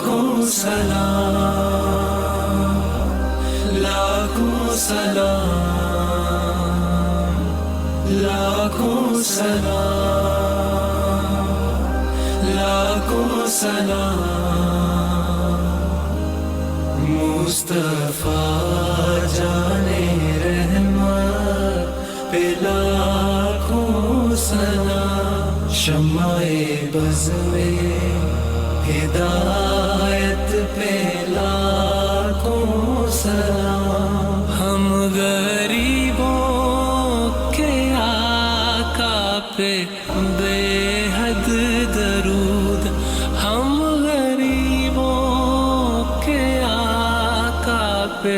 لاکھوں سلام، لاکھوں سلام، لاکھوں سلام، لاکھوں سلام، مصطفیٰ جانے رحمت پہ لاکھوں سلام، شمع بز میں ہدایت پہ لاکھوں سلام، ہم غریبوں کے آقا پہ بے حد درود، ہم غریبوں کے آقا پہ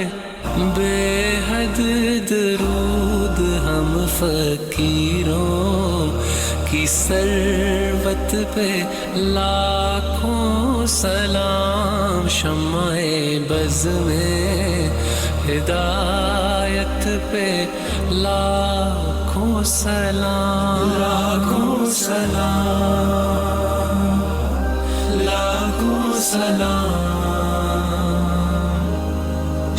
بے حد درود، ہم فقیروں کی ثروت پہ لاکھوں سلام، شمع بز میں ہدایت پہ لاکھوں سلام، لاکھوں سلام، لاکھوں سلام،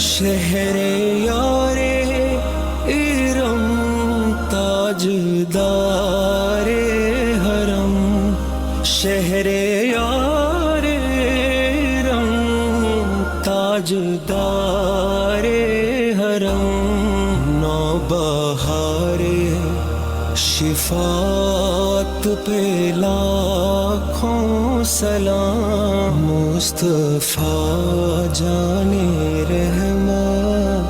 شہر یار ارم تاجدار حرم، شہر یار ارم تاجدار حرم، نوبہار شفاعت پہ لاکھوں سلام، مصطفیٰ جانے رحمت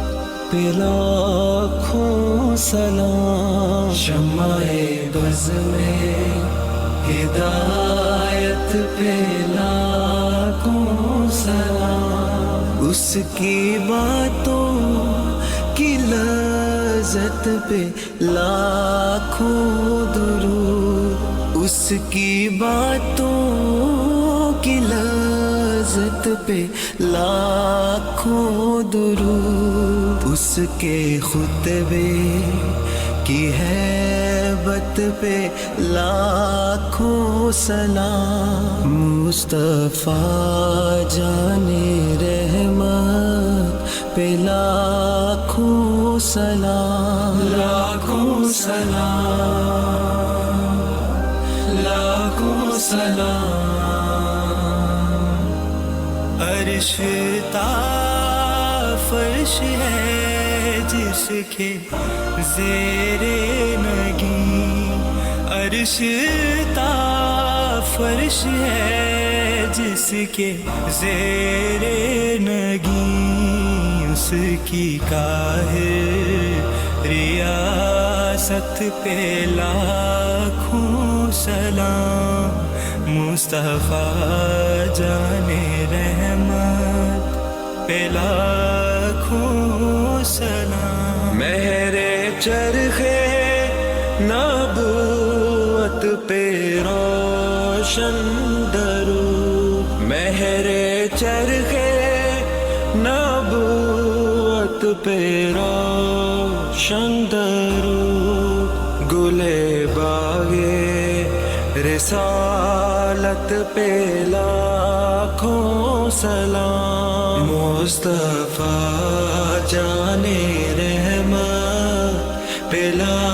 پہ لاکھوں سلام، شمع بز میں ہدایت پہ لاکھوں سلام، اس کی باتوں کی لذت پہ لاکھوں درود، اس کی باتوں کی لذت پہ لاکھوں درود، اس کے خطبے کی ہیبت پہ لاکھوں سلام، مصطفیٰ جانے رحمت پہ لاکھوں سلام، لاکھوں سلام، لاکھوں سلام، عرش تا فرش ہے جس کے زیر نگیں، عرش تا فرش ہے جس کے زیر نگیں، اس کی قاہر ریاست پہ لاکھوں سلام، مصطفیٰ جانے رحمت پہ لاکھوں سلام، مہر چرخ نبوت پہ روشن درود، مہر چرخ نبوت پہ روشن درود، گلے باغے رسالت پہ لاکھوں سلام، مصطفیٰ جانے رحمت پہ لاکھوں